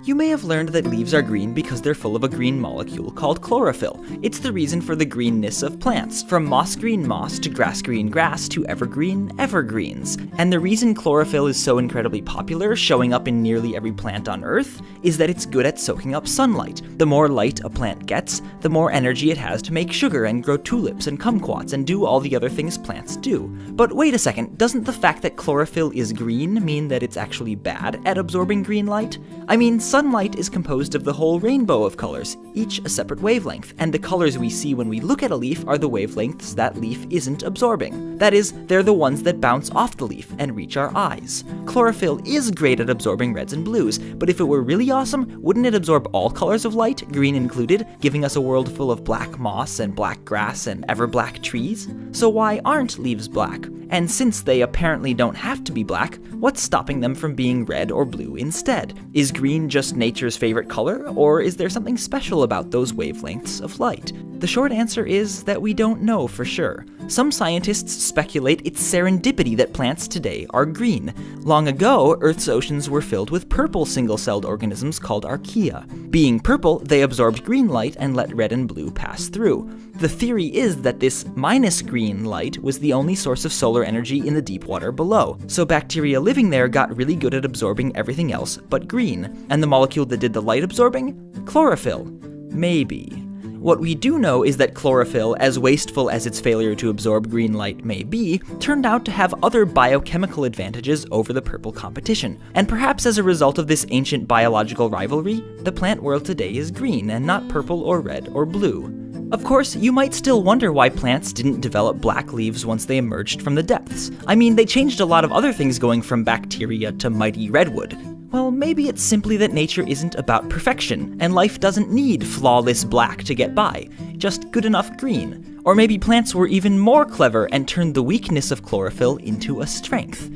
You may have learned that leaves are green because they're full of a green molecule called chlorophyll. It's the reason for the greenness of plants, from moss green moss to grass green grass to evergreen evergreens. And the reason chlorophyll is so incredibly popular, showing up in nearly every plant on Earth, is that it's good at soaking up sunlight. The more light a plant gets, the more energy it has to make sugar and grow tulips and kumquats and do all the other things plants do. But wait a second, doesn't the fact that chlorophyll is green mean that it's actually bad at absorbing green light? I mean, sunlight is composed of the whole rainbow of colors, each a separate wavelength, and the colors we see when we look at a leaf are the wavelengths that leaf isn't absorbing. That is, they're the ones that bounce off the leaf and reach our eyes. Chlorophyll is great at absorbing reds and blues, but if it were really awesome, wouldn't it absorb all colors of light, green included, giving us a world full of black moss and black grass and ever-black trees? So why aren't leaves black? And since they apparently don't have to be black, what's stopping them from being red or blue instead? Is green just nature's favorite color, or is there something special about those wavelengths of light? The short answer is that we don't know for sure. Some scientists speculate it's serendipity that plants today are green. Long ago, Earth's oceans were filled with purple single-celled organisms called archaea. Being purple, they absorbed green light and let red and blue pass through. The theory is that this minus green light was the only source of solar energy in the deep water below, so bacteria living there got really good at absorbing everything else but green. And the molecule that did the light absorbing? Chlorophyll. Maybe. What we do know is that chlorophyll, as wasteful as its failure to absorb green light may be, turned out to have other biochemical advantages over the purple competition. And perhaps as a result of this ancient biological rivalry, the plant world today is green and not purple or red or blue. Of course, you might still wonder why plants didn't develop black leaves once they emerged from the depths. I mean, they changed a lot of other things going from bacteria to mighty redwood. Well, maybe it's simply that nature isn't about perfection, and life doesn't need flawless black to get by, just good enough green. Or maybe plants were even more clever and turned the weakness of chlorophyll into a strength.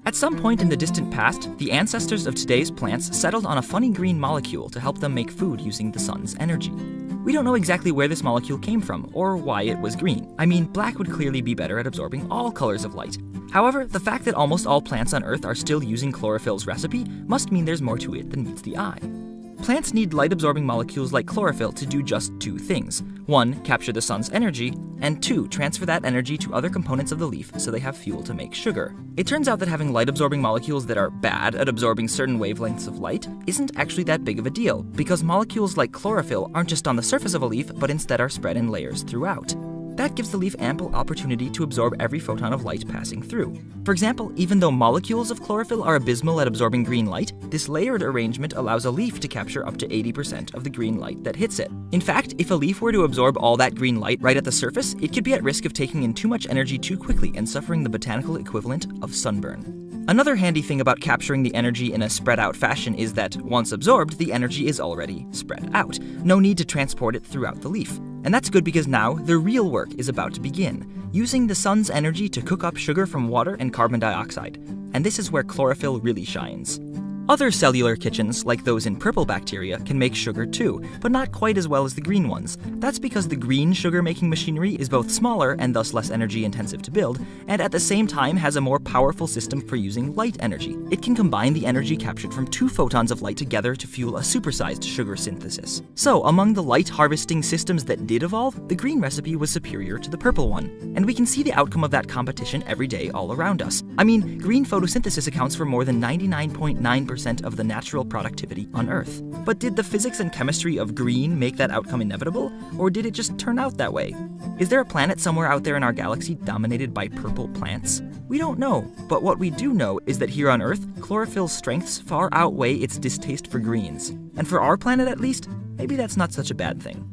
At some point in the distant past, the ancestors of today's plants settled on a funny green molecule to help them make food using the sun's energy. We don't know exactly where this molecule came from, or why it was green. I mean, black would clearly be better at absorbing all colors of light. However, the fact that almost all plants on Earth are still using chlorophyll's recipe must mean there's more to it than meets the eye. Plants need light-absorbing molecules like chlorophyll to do just two things. 1, capture the sun's energy, and 2, transfer that energy to other components of the leaf so they have fuel to make sugar. It turns out that having light-absorbing molecules that are bad at absorbing certain wavelengths of light isn't actually that big of a deal, because molecules like chlorophyll aren't just on the surface of a leaf, but instead are spread in layers throughout. That gives the leaf ample opportunity to absorb every photon of light passing through. For example, even though molecules of chlorophyll are abysmal at absorbing green light, this layered arrangement allows a leaf to capture up to 80% of the green light that hits it. In fact, if a leaf were to absorb all that green light right at the surface, it could be at risk of taking in too much energy too quickly and suffering the botanical equivalent of sunburn. Another handy thing about capturing the energy in a spread-out fashion is that, once absorbed, the energy is already spread out. No need to transport it throughout the leaf. And that's good because now, the real work is about to begin, using the sun's energy to cook up sugar from water and carbon dioxide. And this is where chlorophyll really shines. Other cellular kitchens, like those in purple bacteria, can make sugar too, but not quite as well as the green ones. That's because the green sugar-making machinery is both smaller and thus less energy-intensive to build, and at the same time has a more powerful system for using light energy. It can combine the energy captured from 2 photons of light together to fuel a supersized sugar synthesis. So, among the light-harvesting systems that did evolve, the green recipe was superior to the purple one. And we can see the outcome of that competition every day all around us. I mean, green photosynthesis accounts for more than 99.9% of the natural productivity on Earth. But did the physics and chemistry of green make that outcome inevitable, or did it just turn out that way? Is there a planet somewhere out there in our galaxy dominated by purple plants? We don't know, but what we do know is that here on Earth, chlorophyll's strengths far outweigh its distaste for greens. And for our planet at least, maybe that's not such a bad thing.